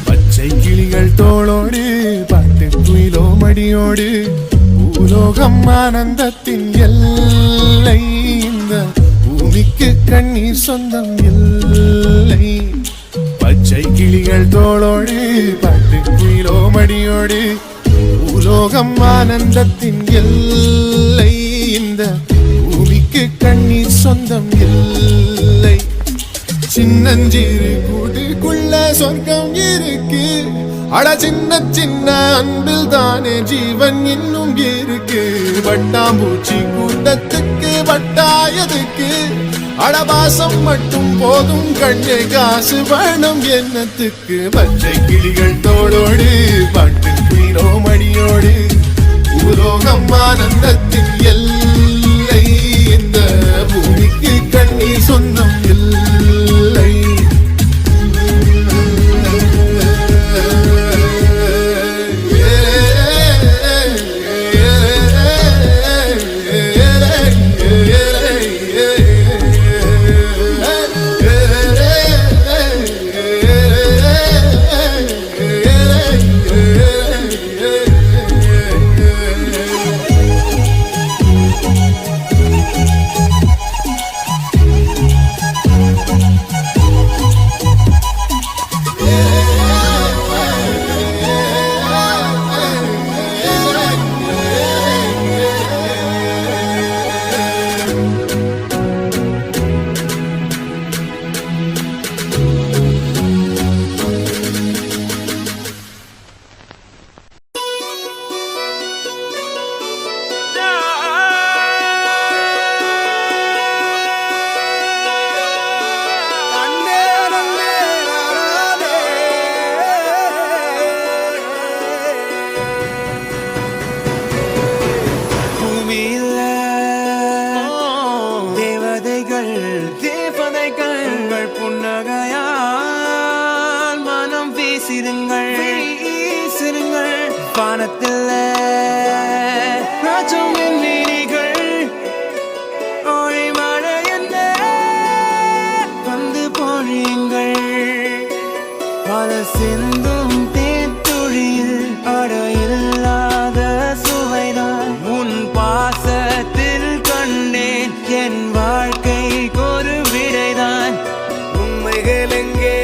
பச்சை கிளிகள் தோளோடு பாட்டு குயிலோ மடியோடு பூலோகம் ஆனந்தத்தின் எல்லை. இந்த பூமிக்கு கண்ணீர் சொந்தம் இல்லை. பச்சை கிளிகள் தோளோடு பாட்டு குயிலோ மடியோடு பூலோகம் ஆனந்தத்தின் எல்லை. இந்த பூமிக்கு கண்ணீர் சொந்தம் இல்லை. சின்னஞ்சிறு கூட்டுக்குள்ள சொர்க்கம் இருக்கு. அட சின்ன சின்ன அன்பில் தானே ஜீவன் இன்னும் இருக்கு. வட்டாம்பூச்சி கூட்டத்துக்கு வட்டாயதுக்கு அடபாசம் மட்டும் போதும் கண்ணே, காசு வேணும் என்னத்துக்கு. பச்சை கிளிகள் தோளோடு பாட்டு குயிலோ மடியோடு பூலோகம் ஆனந்தத்தின் எல்லை. இந்த பூமிக்கு கண்ணீர் சொந்தம் இல்லை. வானத்தில் ராஜம் வெண்ணிகள் ஒளி மழை என்ன வந்து பொழியுங்கள். பல சிந்தும் தேத்துழியில் அடையில்லாத சுவைதான் உன் பாசத்தில் கண்டேன். என் வாழ்க்கைக்கு ஒரு விடைதான். உண்மைகள் எங்கே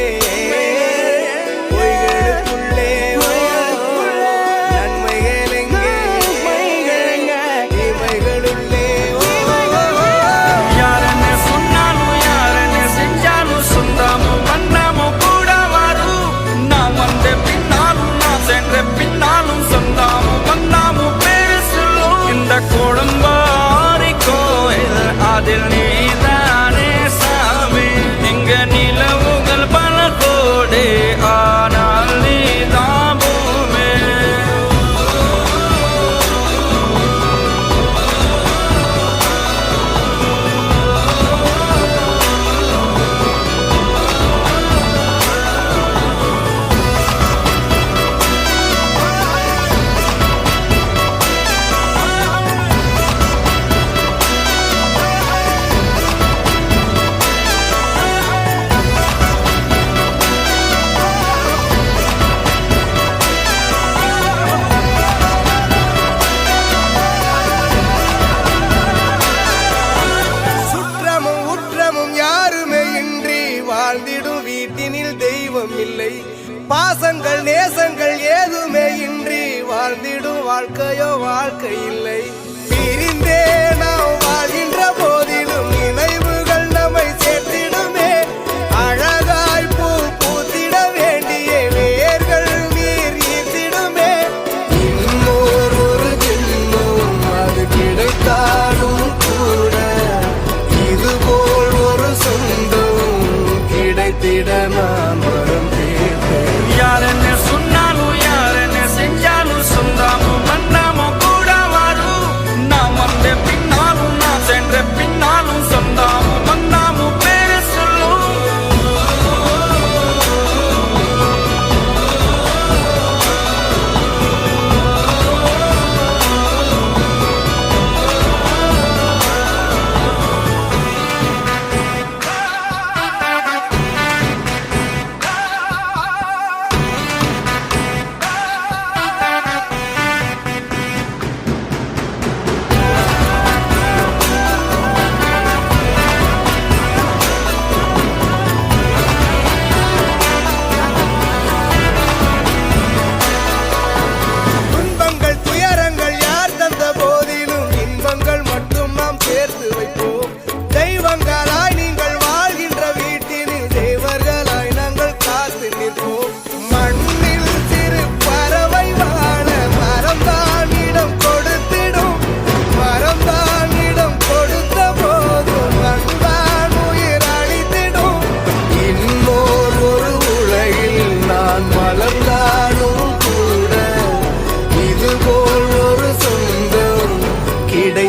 பாசங்கள் நேசங்கள் ஏதுமே இன்றி வாழ்ந்திடும் வாழ்க்கையோ வாழ்க்கை இல்லை. பிரிந்தே நாம் வாழ்கின்ற போதிலும் நினைவுகள் நம்மை சேர்த்திடுமே. அழகாய் பூ பூத்திட வேண்டிய வேர்கள் நீர் ஈர்த்திடுமே. இன்னொரு ஜென்மம் அது கிடைத்தாலும் கூட இதுபோல் ஒரு சொந்தம் கிடைத்திட நாம் வரும். யாரென்ன சொன்னாலும் யாரென்ன செஞ்சாலும் சொந்தாமும் வந்தாமும் கூட வரும்.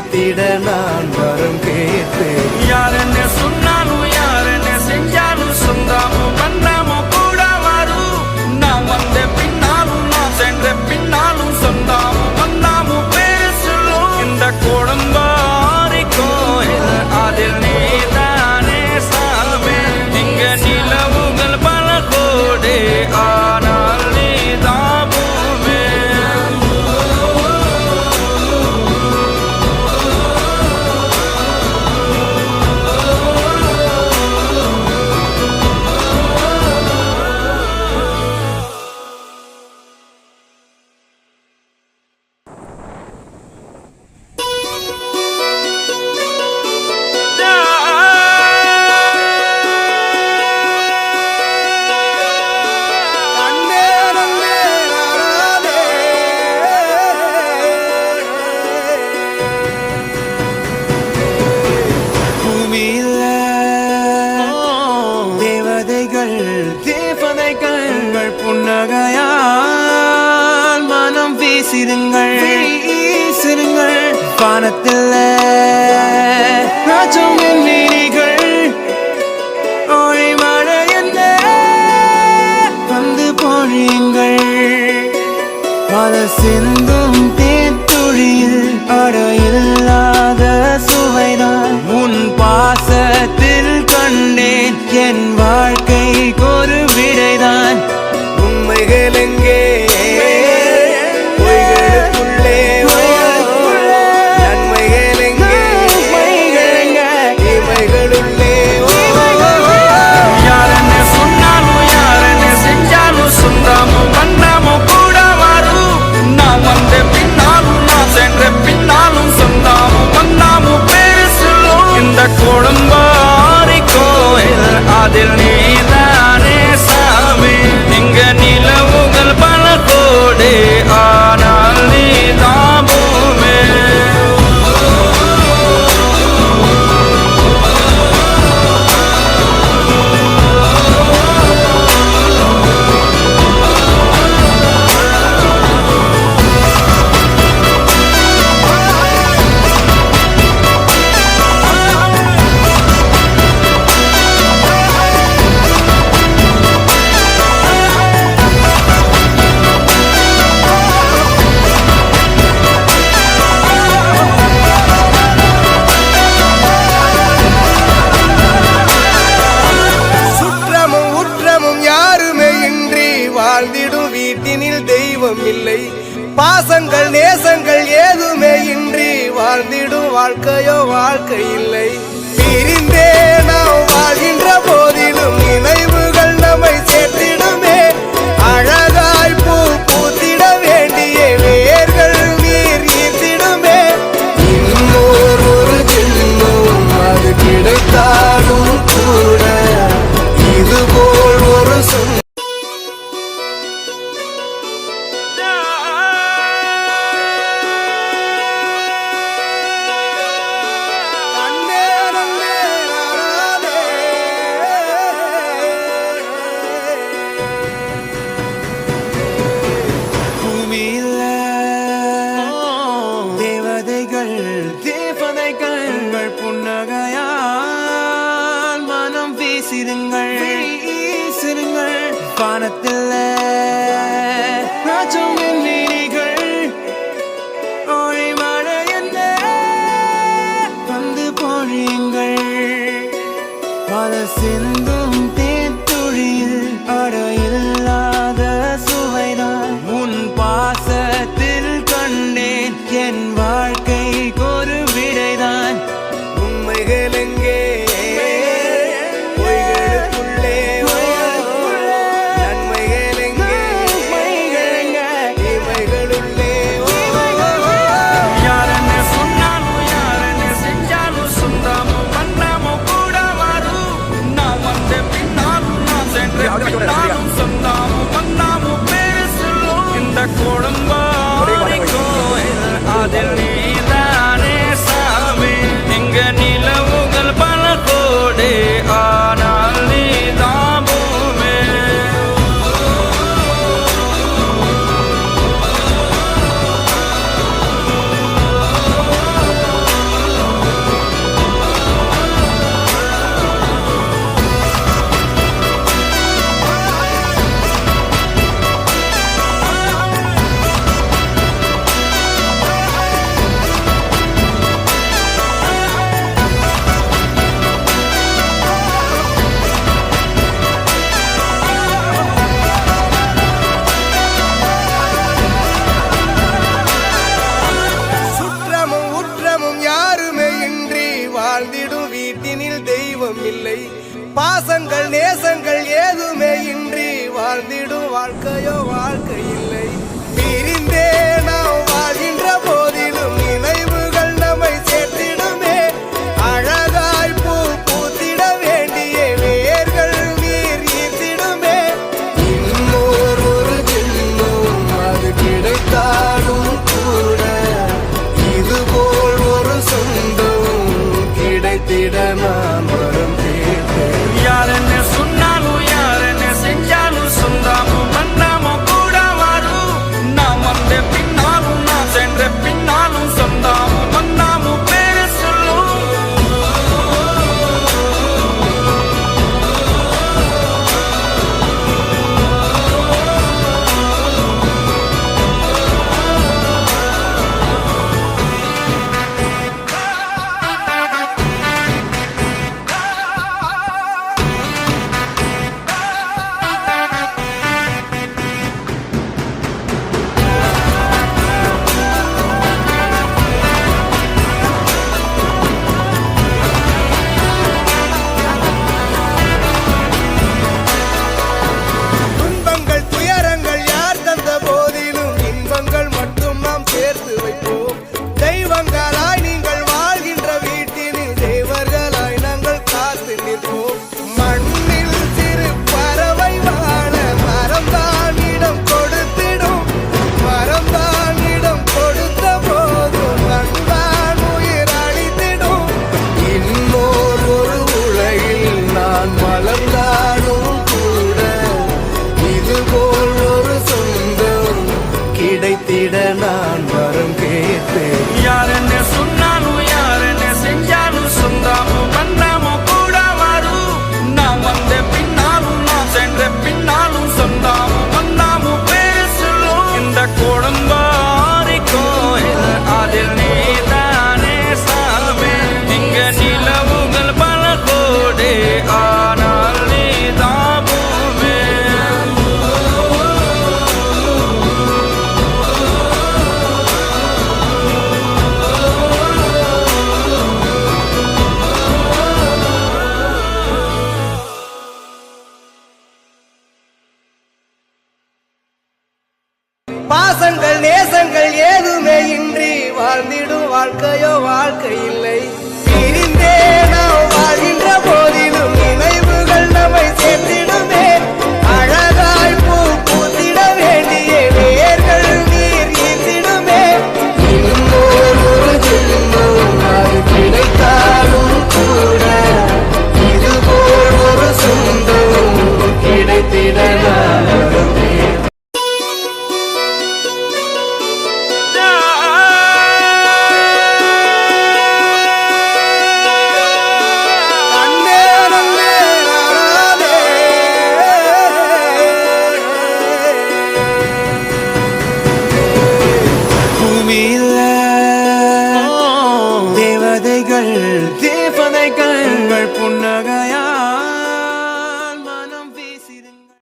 சேர்த்திட நான் வரம் கேட்பேன். யார் என்ன சொன்னாலும் யார் என்ன செஞ்சாலும் சொந்தாமும் வந்தாமும் கூட வரும். நான் வந்த பின்னாலும் நான் சென்ற பின்னாலும் சொந்தாமும் வந்தாமும் பேரு சொல்லும். இந்த குடும்பாரி கோயில் அதில் நீதானே சாமி. இங்க நிலவுகள் பல கோடி ஆனால் நீதான் பூமி. அண்ணே நன்னே நானே. பூமியில தேவதைகள் தேவதைகள் புன்னகையால் மனம் வீசிடுங்கள் வீசிடுங்கள். வானத்தில் ராஜம் நீரிகள் ஒளி மழை என்ன வந்து பொழியுங்கள். பல சிந்தும் தேத்துழியில் அடையில்லாத சுவைதான் உன் பாசத்தில் கண்டேன். என் வாழ்க்கைக்கு ஒரு விடைதான். உண்மைகள் எங்கே பொய்களுக்குள்ளே நன்மைகள் எங்கே இமைகளுள்ளே. யார் என்ன சொன்னாலும் யார் என்ன செஞ்சாலும் சொந்தாமும் வந்தாமும் கூட வரும். நான் வந்த பின்னாலும் நான் சென்ற பின்னாலும் சொந்தாமும் வந்தாமும் பேரு சொல்லும். இந்த குடும்பாரி கோயில் அதில் நீதானே சாமி. இங்க நிலவுகள் பல கோடி ஆனால் நீதான் பூமி. சுற்றமும் உற்றமும் யாருமே இன்றி வாழ்ந்திடும் வீட்டினில் தெய்வம் இல்லை. பாசங்கள் நேசங்கள் ஏதுமே இன்றி வாழ்ந்திடும் வாழ்க்கையோ வாழ்க்கை இல்லை. பிரிந்தே நாம் வாழ்கின்ற போதிலும் நினைவுகள் நம்மை சேர்த்திடுமே. அழகாய் பூ பூத்திட வேண்டிய வேர்கள் நீர் ஈர்த்திடுமே. இன்னொரு ஒரு ஜென்மம் அது கிடைத்தாலும் கூட இதுபோல் ஒரு அண்ணே நன்னே நானே. பூமியில தேவதைகள் தேவதைகள் புன்னகையால் மனம் வீசிடுங்கள் வீசிடுங்கள். வானத்தில் ராஜம் நீரிகள் ஒளி மழை என்ன வந்து பொழியுங்கள். பல சிந்தும் தேத்துழியில் அடையில்லாத சுவைதான் உன் பாசத்தில் கண்டேன். என் வாழ்க்கைக்கு ஒரு விடைதான். உண்மைகள் எங்கே பொய்களுக்குள்ளே நன்மைகள் எங்கே இமைகளுள்ளே. யார் என்ன சொன்னாலும் யார் என்ன செஞ்சாலும் சொந்தாமும் வந்தாமும் கூட வரும். நான் வந்த அன்னமும் யாருமே இன்றி வாழ்ந்திடும் வீட்டினில் தெய்வம் இல்லை. பாசங்கள் நேசங்கள் ஏதுமே இன்றி வாழ்ந்திடும் வாழ்க்கையோ வாழ்க்கை இல்லை. பிரிந்தே நாம் வாழ்கின்ற போதிலும் நினைவுகள் நம்மை சேர்த்திடுமே. அழகாய் பூ பூத்திட வேண்டிய வேர்கள் நீர் ஈர்த்திடுமே. இன்னொரு ஒரு ஜென்மம் அது கிடைத்தாலும் கூட இதுபோல் ஒரு சொந்தம் கிடைத்திட நான் வரம் தேர்ந்தேன். யார் என்ன சொன்னாலும் யார் என்ன செஞ்சாலும் சொந்தாமும் மன்னாமும் கூட வரும். நான் வந்த பின்னாலும் நான் சென்ற பின்னாலும் சொந்தாமும் மன்னாமும் பேர சொல்லும். துன்பங்கள் துயரங்கள் யார் தந்த போதிலும் இன்பங்கள் மட்டும் நாம் சேர்த்து வைப்போம். தெய்வங்களாய் நீங்கள் வாழ்கின்ற வீட்டினில் தேவர்களாய் நாங்கள் காத்து நிற்போம். மண்ணில் சிறு பறவை வாழ மரம்தான் இடம் கொடுத்திடும். மரம்தான் இடம் கொடுத்த போதும் மண்தான் உயிர் அளித்திடும். இன்னொரு ஒரு உலகில் நான் வளர்ந்தாலும் கூட இதுபோல் ஒரு சொந்தம் கிடைத்திட நான் வரம் கேட்பேன். யார் என்ன சொன்னாலும் யார் என்ன செஞ்சாலும் சொந்தாமும் மன்னாமும் கூட வரும். நான் வந்த பின்னாலும் நான் சென்ற பின்னாலும் சொந்தாமும் மன்னாமும் பேர சொல்லும். இந்த குடும்பாரி கோயில் அதில் நீதானே சாமி. இங்க நிலவுகள் பல கோடி ஆனால் நீதான் பூமி. பாசங்கள் நேசங்கள் ஏதுமே இன்றி வாழ்ந்திடும் வாழ்க்கையோ வாழ்க்கை இல்லை. பிரிந்தே நாம் வாழ்கின்ற போதிலும் நினைவுகள் நம்மை சேர்த்திடுமே. அழகாய் பூ பூத்திட வேண்டிய வேர்கள் நீர் ஈர்த்திடுமே. இன்னொரு ஒரு ஜென்மம் அது கிடைத்தாலும் கூட இதுபோல் ஒரு சொந்தம் கிடைத்திட நான் வரம் தேர்ந்தேன். அண்ணே அண்ணே நானே பூமியில் தேவதைகள் தேவதைகள்